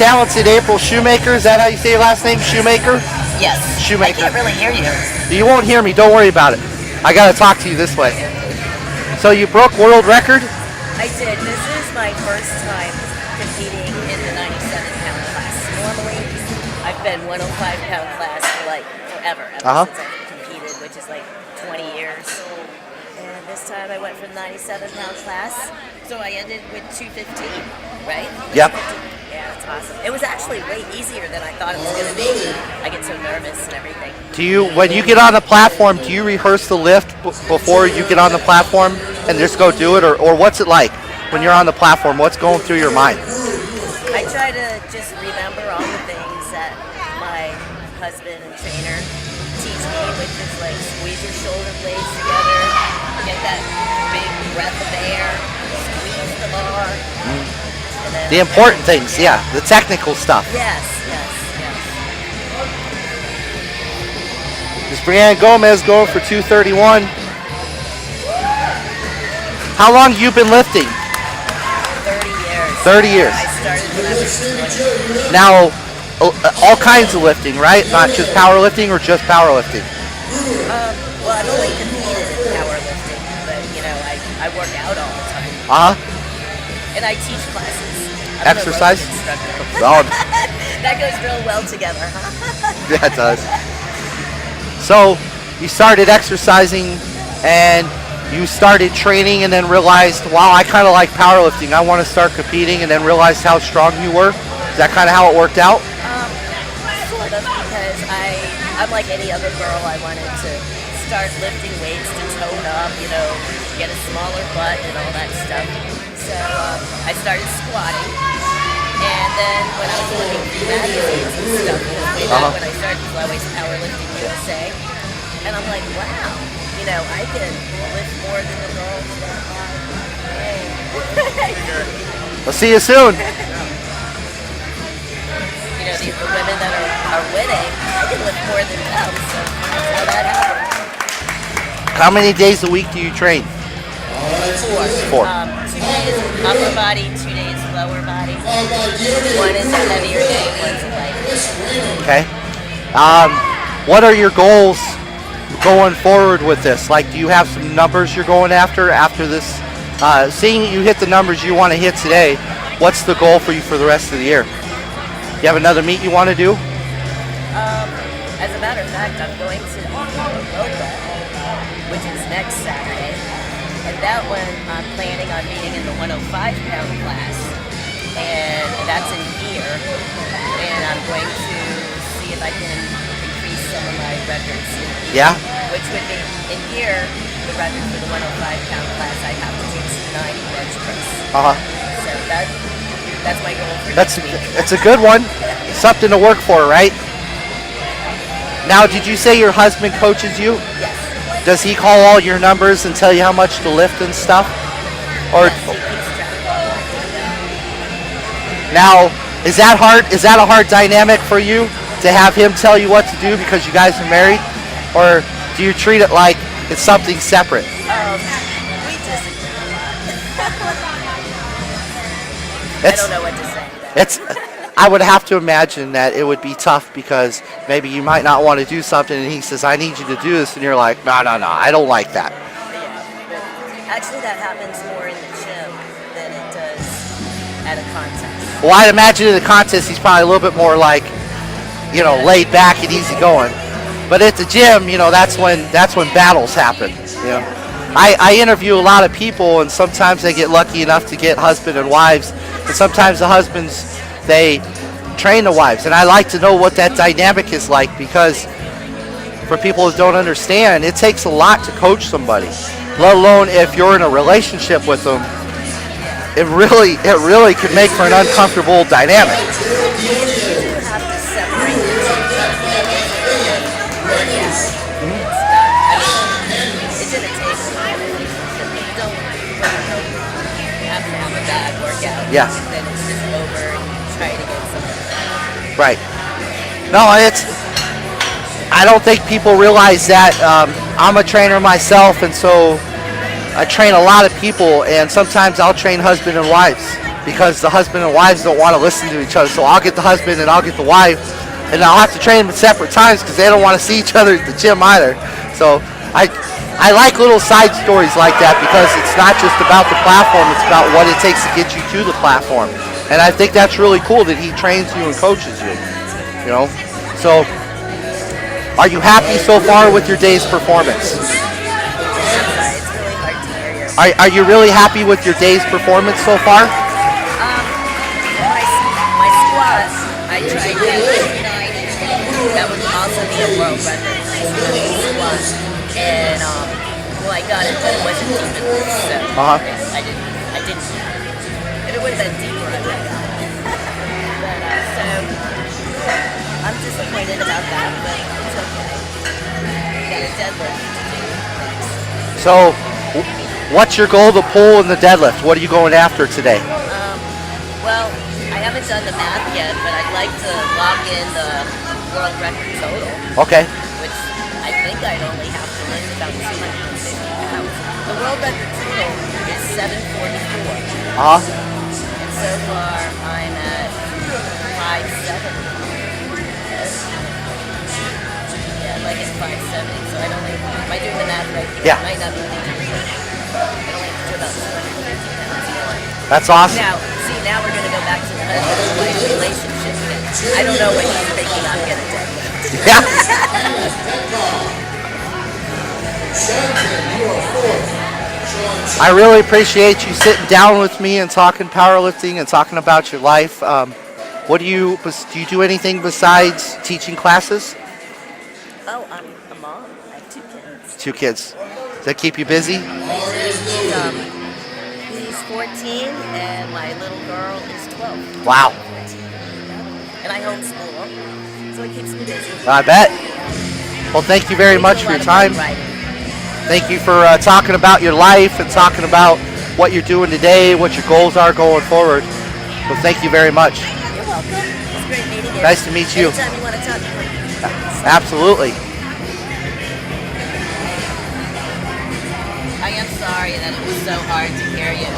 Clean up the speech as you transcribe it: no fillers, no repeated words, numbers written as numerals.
talented April Schumaker. Is that how you say your last name? Schumaker? Yes. Schumaker. I can't really hear you. You won't hear me. Don't worry about it. I got to talk to you this way. So you broke world record? I did. This is my first time competing in the 97-pound class. Normally, I've been 105-pound class for like forever, ever since I've competed, which is like 20 years. And this time I went for the 97-pound class, so I ended with 215, right? Yep. Yeah, it's awesome. It was actually way easier than I thought it was going to be. I get so nervous and everything. Do you, when you get on the platform, do you rehearse the lift before you get on the platform and just go do it, or what's it like when you're on the platform? What's going through your mind? I try to just remember all the things that my husband and trainer teach me, which is like squeeze your shoulder blades together, get that big breath of air, squeeze the bar. And then The important things, yeah, the technical stuff. Yes. Ms. Brianne Gomez going for 231. How long you been lifting? 30 years. 30 years. I started when I was 20. Now, all kinds of lifting, right? Not just powerlifting or just powerlifting? Well, I've only competed in powerlifting, but you know, I work out all the time. And I teach classes. I'm Exercise? a rope instructor. Oh. That goes real well together, huh? Yeah, it does. So you started exercising and you started training and then realized, wow, I kind of like powerlifting. I want to start competing, and then realized how strong you were. Is that kind of how it worked out? Sort of, because I'm like any other girl. I wanted to start lifting weights to tone up, you know, get a smaller butt and all that stuff. So I started squatting. And then when I was looking through magazines and stuff, you know, way back when I started Flyweights Powerlifting USA, and I'm like, wow, you know, I can lift more than the girls that are. We'll see you soon. You know, the women that are winning, I can lift more than them, so that's how that happened. How many days a week do you train? 4. 4. 2 days upper body, 2 days lower body. One is a heavier day, one's a lighter. Okay. What are your goals going forward with this? Like, do you have some numbers you're going after this? Seeing you hit the numbers you want to hit today, what's the goal for you for the rest of the year? You have another meet you want to do? As a matter of fact, I'm going to Europa, which is next Saturday. And that one, I'm planning on being in the 105-pound class. And that's in gear. And I'm going to see if I can increase some of my records in gear. Yeah? Which would be, in gear, the record for the 105-pound class, I have to do 290 bench press. So that's my goal for next week. It's a good one. Something to work for, right? Now, did you say your husband coaches you? Yes. Does he call all your numbers and tell you how much to lift and stuff? Or Yes, he keeps track. now, is that hard? Is that a hard dynamic for you to have him tell you what to do because you guys are married? Or do you treat it like it's something separate? We disagree a lot. I don't know what to say. I would have to imagine that it would be tough because maybe you might not want to do something and he says, I need you to do this, and you're like, no, I don't like that. Yeah, actually, that happens more in the gym than it does at a contest. Well, I'd imagine in the contest he's probably a little bit more like, you know, laid back and easy going. But at the gym, you know, that's when battles happen. You know, I interview a lot of people, and sometimes they get lucky enough to get husband and wives, and sometimes the husbands, they train the wives, and I like to know what that dynamic is like, because for people who don't understand, it takes a lot to coach somebody, let alone if you're in a relationship with them. It really can make for an uncomfortable dynamic. You have to separate the two. It's in a table relationship. You don't have to have a bad workout. Yeah. Then it's just over and you try to get something. Right. No, I don't think people realize that. I'm a trainer myself, and so I train a lot of people, and sometimes I'll train husband and wives. because the husband and wives don't want to listen to each other. So I'll get the husband and I'll get the wife, and I'll have to train them at separate times because they don't want to see each other at the gym either. So I like little side stories like that because it's not just about the platform, it's about what it takes to get you to the platform. And I think that's really cool that he trains you and coaches you. You know? So are you happy so far with your day's performance? I'm sorry, it's really hard to hear you. Are you really happy with your day's performance so far? My squats, I tried that. That would also be a world record. Squat. And well, I got it, but it wasn't deep enough. So I didn't. If it would have been deeper, I would have got it. But so I'm disappointed about that, but it's okay. Got a deadlift to do next. So what's your goal to pull in the deadlift? What are you going after today? Well, I haven't done the math yet, but I'd like to lock in the world record total. Okay. Which I think I'd only have to lift about 250 pounds. The world record total is 744. And so far, I'm at 5'7". Yeah, like it's 5'7", so I'd only, am I doing the math right here? Yeah. I might not be able to do it. I'd only have to do about 250 pounds more. That's awesome. Now we're going to go back to the husband and wife relationship again. I don't know what he's thinking I'm going to do. Yeah. I really appreciate you sitting down with me and talking powerlifting and talking about your life. What do you do anything besides teaching classes? Oh, I'm a mom. I have 2 kids. 2 kids. Does that keep you busy? He's 14 and my little girl is 12. Wow. 14. And I homeschool, so it keeps me busy. I bet. Well, thank you very much for your time. Thank you for talking about your life and talking about what you're doing today, what your goals are going forward. So thank you very much. You're welcome. It's great meeting you. Nice to meet you. Anytime you want to talk. Absolutely. I am sorry that it was so hard to hear you.